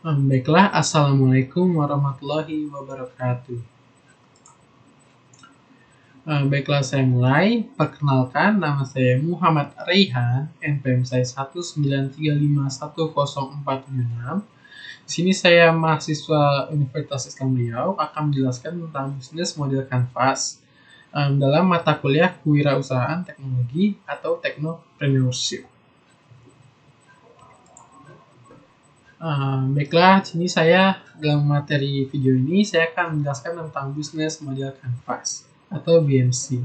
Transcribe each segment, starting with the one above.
Baiklah, Assalamualaikum warahmatullahi wabarakatuh. Baiklah, saya mulai. Perkenalkan, nama saya Muhammad Raihan, NPM saya 193510476. Di sini saya mahasiswa Universitas Islam Riau akan menjelaskan tentang bisnis model kanvas dalam mata kuliah kewirausahaan teknologi atau technopreneurship. Baiklah, sini saya dalam materi video ini saya akan menjelaskan tentang bisnis model kanvas atau BMC.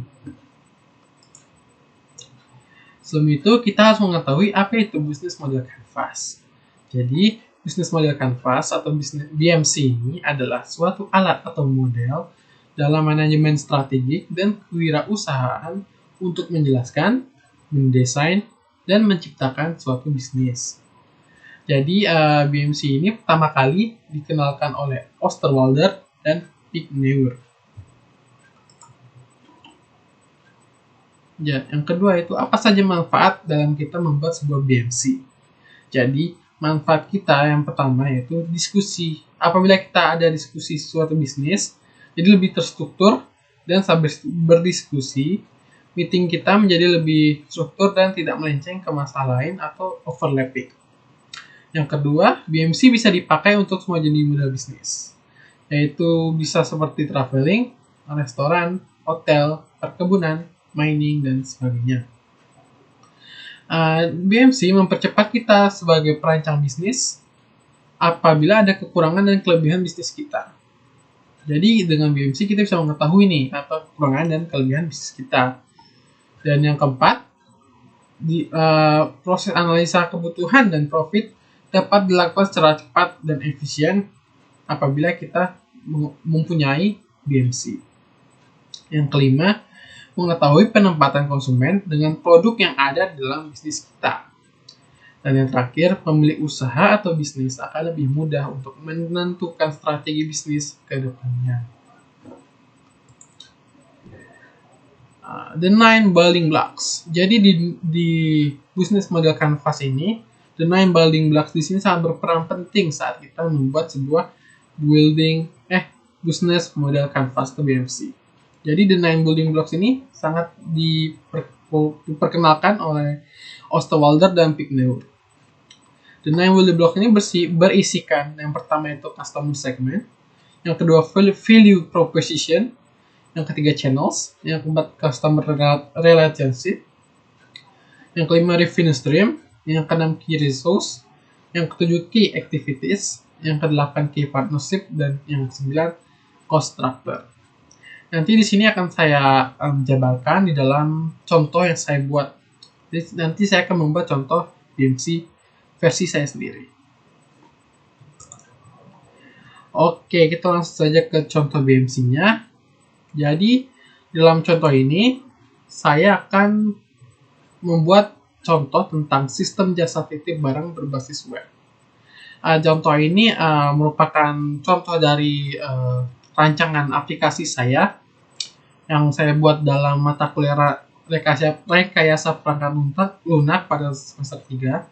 Sebelum itu kita harus mengetahui apa itu bisnis model kanvas. Jadi, bisnis model kanvas atau bisnis BMC ini adalah suatu alat atau model dalam manajemen strategik dan kewirausahaan untuk menjelaskan, mendesain, dan menciptakan suatu bisnis. Jadi BMC ini pertama kali dikenalkan oleh Osterwalder dan Pigneur. Ya, yang kedua itu apa saja manfaat dalam kita membuat sebuah BMC. Jadi manfaat kita yang pertama yaitu diskusi. Apabila kita ada diskusi suatu bisnis, jadi lebih terstruktur dan sambil berdiskusi, meeting kita menjadi lebih struktur dan tidak melenceng ke masalah lain atau overlapping. Yang kedua, BMC bisa dipakai untuk semua jenis model bisnis, yaitu bisa seperti traveling, restoran, hotel, perkebunan, mining, dan sebagainya. BMC mempercepat kita sebagai perancang bisnis apabila ada kekurangan dan kelebihan bisnis kita. Jadi dengan BMC kita bisa mengetahui nih apa kekurangan dan kelebihan bisnis kita. Dan yang keempat, proses analisa kebutuhan dan profit dapat dilakukan secara cepat dan efisien apabila kita mempunyai BMC. Yang kelima, mengetahui penempatan konsumen dengan produk yang ada dalam bisnis kita. Dan yang terakhir, pemilik usaha atau bisnis akan lebih mudah untuk menentukan strategi bisnis ke depannya. The 9 building blocks. Jadi di bisnis model kanvas ini, the 9 building blocks di sini sangat berperan penting saat kita membuat sebuah business model canvas atau BMC. Jadi the 9 building blocks ini sangat diperkenalkan oleh Osterwalder dan Pigneur. The 9 building blocks ini berisikan yang pertama itu customer segment, yang kedua value proposition, yang ketiga channels, yang keempat customer relationship, yang kelima revenue stream, yang keenam key resource, yang ketujuh key activities, yang kedelapan key partnership, dan yang kesembilan cost structure. Nanti di sini akan saya jabarkan di dalam contoh yang saya buat. Jadi nanti saya akan membuat contoh BMC versi saya sendiri. Oke, kita langsung saja ke contoh BMC-nya. Jadi dalam contoh ini saya akan membuat contoh tentang sistem jasa titip barang berbasis web. Contoh ini merupakan contoh dari rancangan aplikasi saya yang saya buat dalam mata kuliah rekayasa perangkat lunak pada semester 3.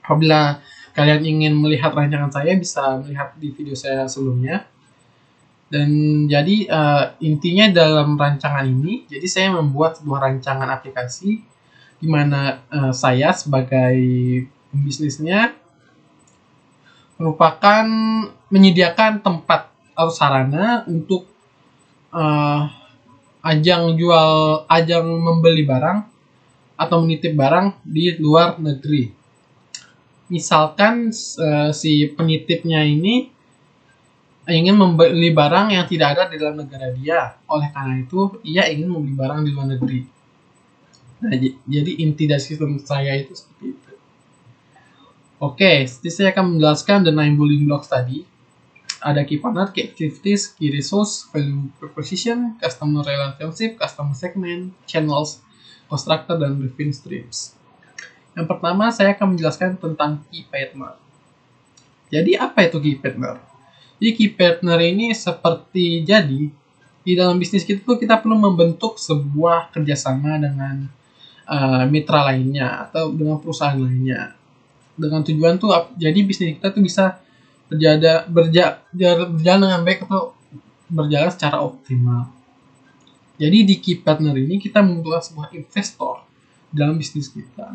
Apabila kalian ingin melihat rancangan saya, bisa melihat di video saya sebelumnya. Dan jadi intinya dalam rancangan ini, jadi saya membuat sebuah rancangan aplikasi di mana saya sebagai pembisnisnya merupakan menyediakan tempat atau sarana untuk ajang membeli barang atau menitip barang di luar negeri. Misalkan si penitipnya ini ingin membeli barang yang tidak ada di dalam negara dia, oleh karena itu ia ingin membeli barang di luar negeri. Nah, jadi inti dari sistem saya itu seperti itu. Oke, jadi saya akan menjelaskan the 9 building blocks tadi. Ada key partner, key activities, key resource, value proposition, customer relationship, customer segment, channels, cost structure, dan revenue streams. Yang pertama, saya akan menjelaskan tentang key partner. Jadi apa itu key partner? Jadi key partner ini seperti di dalam bisnis kita tuh kita perlu membentuk sebuah kerjasama dengan mitra lainnya atau dengan perusahaan lainnya, dengan tujuan tuh jadi bisnis kita tuh bisa berjalan dengan baik atau berjalan secara optimal. Jadi di key partner ini kita membutuhkan sebuah investor dalam bisnis kita.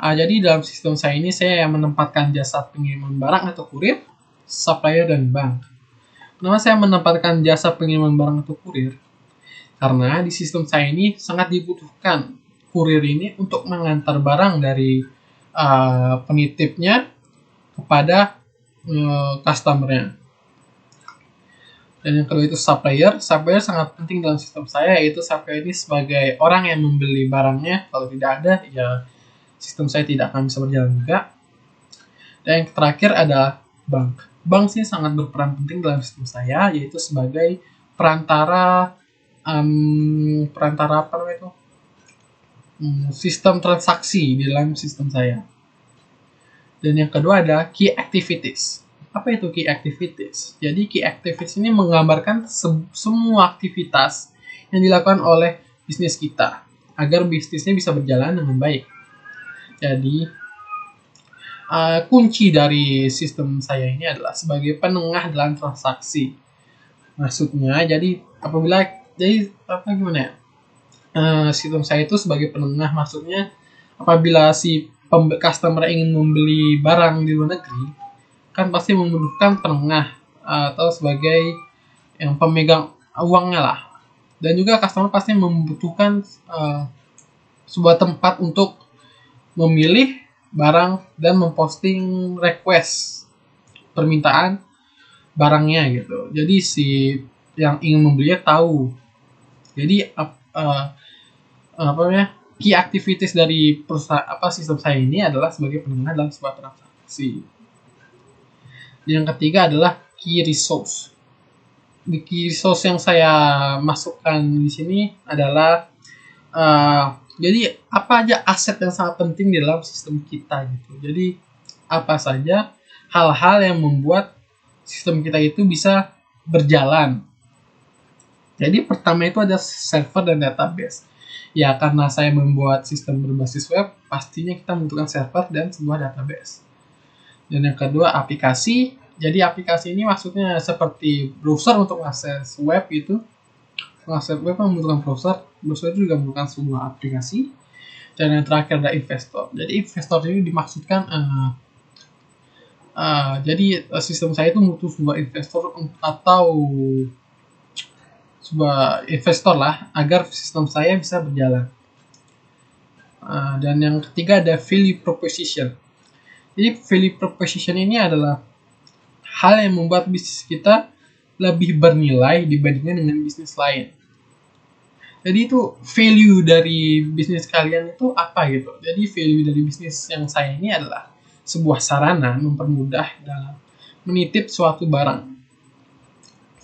Jadi dalam sistem saya ini saya menempatkan jasa pengiriman barang atau kurir, supplier, dan bank. Kenapa saya menempatkan jasa pengiriman barang atau kurir? Karena di sistem saya ini sangat dibutuhkan kurir ini untuk mengantar barang dari penitipnya kepada customer-nya. Dan yang kedua itu supplier. Supplier sangat penting dalam sistem saya, yaitu supplier ini sebagai orang yang membeli barangnya. Kalau tidak ada, ya sistem saya tidak akan bisa berjalan juga. Dan yang terakhir adalah bank. Bank sih sangat berperan penting dalam sistem saya, yaitu sebagai perantara apa namanya itu? Sistem transaksi di dalam sistem saya. Dan yang kedua ada key activities. Apa itu key activities? Jadi key activities ini menggambarkan semua aktivitas yang dilakukan oleh bisnis kita agar bisnisnya bisa berjalan dengan baik. Jadi kunci dari sistem saya ini adalah sebagai penengah dalam transaksi. Maksudnya, jadi gimana ya? Sistem saya itu sebagai penengah, maksudnya apabila si customer ingin membeli barang di luar negeri, kan pasti membutuhkan penengah atau sebagai yang pemegang uangnya lah. Dan juga customer pasti membutuhkan sebuah tempat untuk memilih barang dan memposting request permintaan barangnya gitu. Jadi si yang ingin membelinya tahu. Jadi key activities dari sistem saya ini adalah sebagai penengah dalam sebuah transaksi. Yang ketiga adalah key resource. Di key resource yang saya masukkan di sini adalah jadi apa aja aset yang sangat penting di dalam sistem kita gitu. Jadi apa saja hal-hal yang membuat sistem kita itu bisa berjalan. Jadi pertama itu ada server dan database. Ya karena saya membuat sistem berbasis web, pastinya kita membutuhkan server dan sebuah database. Dan yang kedua aplikasi. Jadi aplikasi ini maksudnya seperti browser untuk mengakses web itu. Mengakses web membutuhkan browser itu juga membutuhkan sebuah aplikasi. Dan yang terakhir ada investor. Jadi investor ini dimaksudkan jadi sistem saya itu butuh sebuah investor atau sebuah investor lah agar sistem saya bisa berjalan. Dan yang ketiga ada value proposition. Jadi value proposition ini adalah hal yang membuat bisnis kita lebih bernilai dibandingkan dengan bisnis lain. Jadi itu value dari bisnis kalian itu apa gitu. Jadi value dari bisnis yang saya ini adalah sebuah sarana mempermudah dalam menitip suatu barang.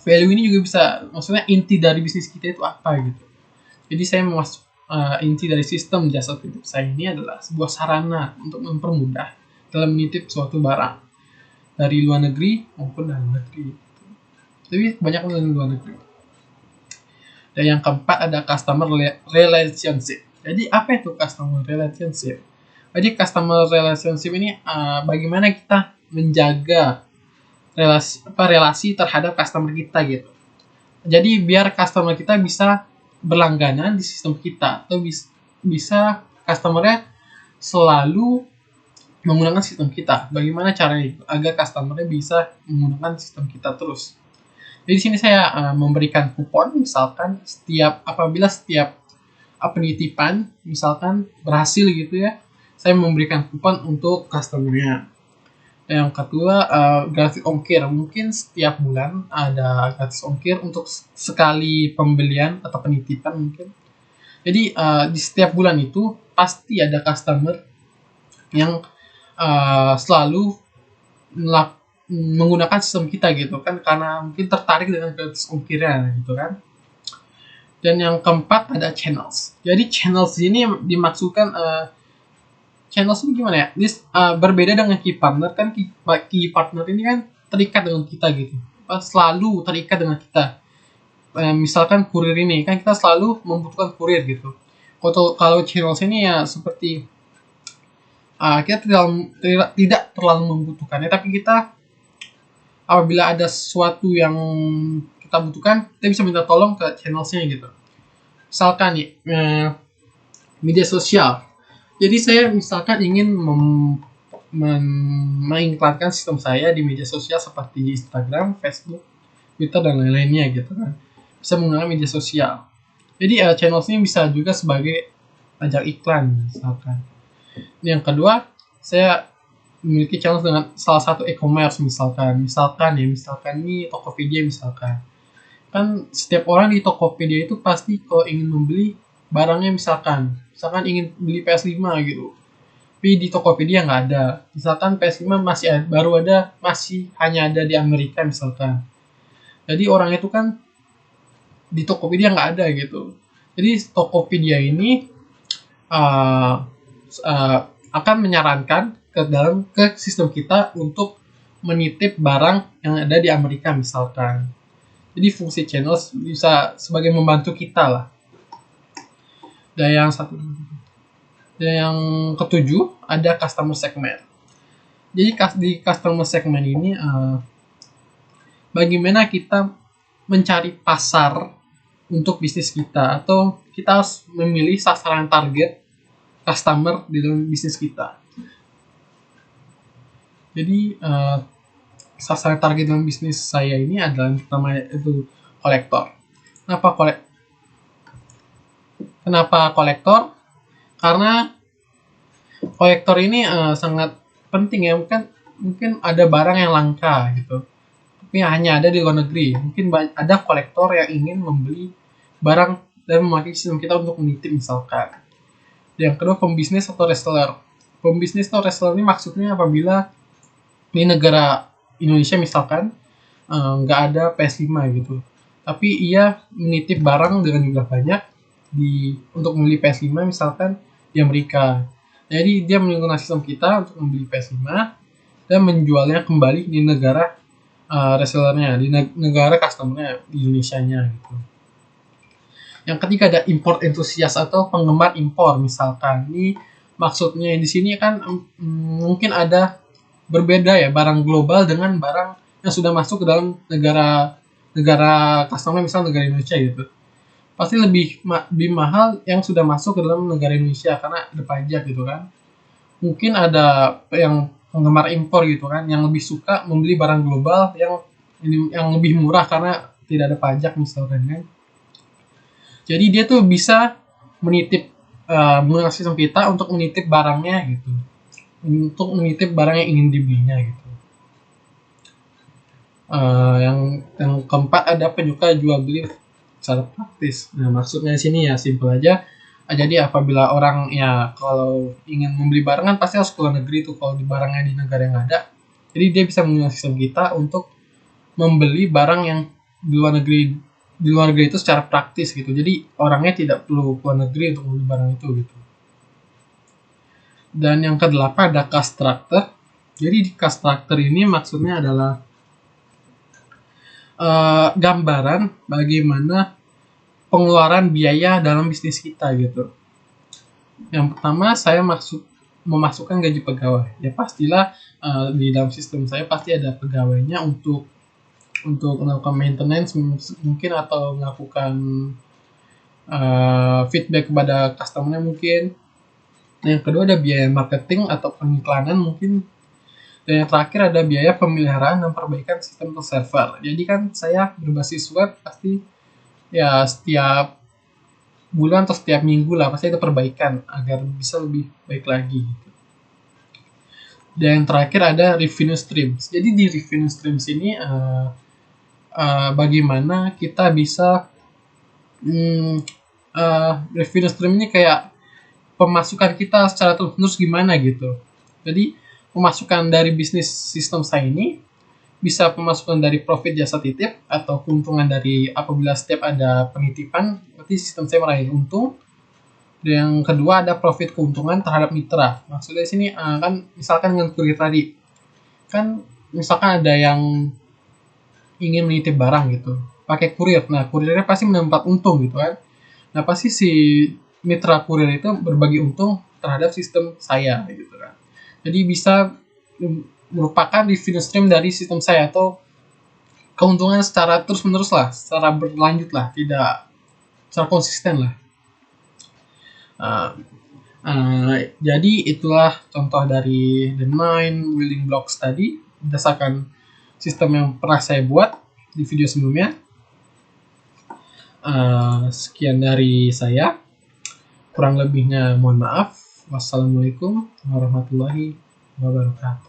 Value ini juga bisa, maksudnya inti dari bisnis kita itu apa gitu. Jadi saya inti dari sistem jasa titip saya ini adalah sebuah sarana untuk mempermudah dalam menitip suatu barang dari luar negeri maupun dalam negeri. Tapi banyak dari luar negeri. Dan yang keempat ada customer relationship. Jadi apa itu customer relationship? Jadi customer relationship ini bagaimana kita menjaga relasi terhadap customer kita gitu. Jadi biar customer kita bisa berlangganan di sistem kita atau bisa customernya selalu menggunakan sistem kita. Bagaimana caranya agar customernya bisa menggunakan sistem kita terus? Jadi di sini saya memberikan kupon, misalkan apabila setiap penitipan misalkan berhasil gitu ya, saya memberikan kupon untuk customer-nya. Yang kedua gratis ongkir, mungkin setiap bulan ada gratis ongkir untuk sekali pembelian atau penitipan mungkin. Jadi di setiap bulan itu pasti ada customer yang selalu menggunakan sistem kita gitu kan, karena mungkin tertarik dengan gratis ongkirnya gitu kan. Dan yang keempat ada channels. Jadi channels ini dimaksudkan channels ini gimana ya? Berbeda dengan key partner kan, key partner ini kan terikat dengan kita gitu, selalu terikat dengan kita. Misalkan kurir ini kan kita selalu membutuhkan kurir gitu. Kalau channels ini ya seperti kita tidak terlalu membutuhkannya, tapi kita apabila ada sesuatu yang kita butuhkan, kita bisa minta tolong ke channelsnya gitu. Misalkan nih, media sosial. Jadi saya misalkan ingin mengiklankan sistem saya di media sosial seperti Instagram, Facebook, Twitter, dan lain-lainnya gitu kan. Bisa menggunakan media sosial. Jadi channels ini bisa juga sebagai ajak iklan misalkan. Yang kedua, saya memiliki channel dengan salah satu e-commerce misalkan ini Tokopedia misalkan. Kan setiap orang di Tokopedia itu pasti kalau ingin membeli barangnya misalkan ingin beli PS5 gitu, tapi di Tokopedia nggak ada. Misalkan PS5 masih hanya ada di Amerika misalkan. Jadi orang itu kan di Tokopedia nggak ada gitu. Jadi Tokopedia ini uh, uh, akan menyarankan ke sistem kita untuk menitip barang yang ada di Amerika misalkan. Jadi fungsi channel bisa sebagai membantu kita lah. Dan yang ketujuh ada customer segment. Jadi di customer segment ini bagaimana kita mencari pasar untuk bisnis kita, atau kita harus memilih sasaran target customer di dalam bisnis kita. Jadi sasaran target dalam bisnis saya ini adalah pertama itu kolektor. Kenapa kolektor? Karena kolektor ini sangat penting ya, mungkin ada barang yang langka gitu, tapi hanya ada di luar negeri. Mungkin ada kolektor yang ingin membeli barang dan memakai sistem kita untuk menitip misalkan. Yang kedua, pembisnis atau reseller. Pembisnis atau reseller ini maksudnya apabila di negara Indonesia misalkan nggak ada PS5 gitu, tapi ia menitip barang dengan jumlah banyak untuk membeli PS5 misalkan di Amerika. Jadi dia menggunakan sistem kita untuk membeli PS5 dan menjualnya kembali di negara resellernya, di negara customernya di Indonesia-nya gitu. Yang ketiga ada import enthusiast atau penggemar impor misalkan. Ini maksudnya di sini kan mungkin ada berbeda ya, barang global dengan barang yang sudah masuk ke dalam negara customer, misalnya negara Indonesia gitu. Pasti lebih mahal yang sudah masuk ke dalam negara Indonesia karena ada pajak gitu kan. Mungkin ada yang penggemar impor gitu kan, yang lebih suka membeli barang global yang lebih murah karena tidak ada pajak misalkan kan. Jadi dia tuh bisa menitip menggunakan sistem kita untuk menitip barangnya gitu, untuk menitip barang yang ingin dibelinya gitu. Yang keempat ada penyuka jual beli secara praktis. Nah, maksudnya di sini ya simpel aja. Jadi apabila orang ya kalau ingin membeli barang kan pasti harus keluar negeri tuh, kalau di barangnya di negara yang ada. Jadi dia bisa menggunakan sistem kita untuk membeli barang yang di luar negeri itu secara praktis gitu. Jadi orangnya tidak perlu keluar negeri untuk membeli barang itu gitu. Dan yang kedelapan ada cost structure. Jadi di cost structure ini maksudnya adalah gambaran bagaimana pengeluaran biaya dalam bisnis kita gitu. Yang pertama saya memasukkan gaji pegawai. Ya pastilah di dalam sistem saya pasti ada pegawainya untuk melakukan maintenance mungkin, atau melakukan feedback kepada customer mungkin. Yang kedua ada biaya marketing atau pengiklanan mungkin. Dan yang terakhir ada biaya pemeliharaan dan perbaikan sistem untuk server. Jadi kan saya berbasis web, pasti ya setiap bulan atau setiap minggu lah pasti ada perbaikan agar bisa lebih baik lagi gitu. Dan yang terakhir ada revenue streams. Jadi di revenue streams ini bagaimana kita bisa revenue stream ini kayak pemasukan kita secara terus gimana gitu. Jadi pemasukan dari bisnis sistem saya ini bisa pemasukan dari profit jasa titip atau keuntungan dari apabila setiap ada penitipan, berarti sistem saya meraih untung. Dan yang kedua ada profit keuntungan terhadap mitra. Maksudnya di sini kan misalkan dengan kurir tadi, kan misalkan ada yang ingin menitip barang gitu, pakai kurir. Nah kurirnya pasti mendapat untung gitu kan. Nah pasti si mitra kurir itu berbagi untung terhadap sistem saya gitu kan. Jadi bisa merupakan revenue stream dari sistem saya atau keuntungan secara terus menerus lah, secara berlanjut lah, tidak secara konsisten lah. Jadi itulah contoh dari the 9 building blocks tadi berdasarkan sistem yang pernah saya buat di video sebelumnya. Sekian dari saya, kurang lebihnya mohon maaf. Wassalamualaikum warahmatullahi wabarakatuh.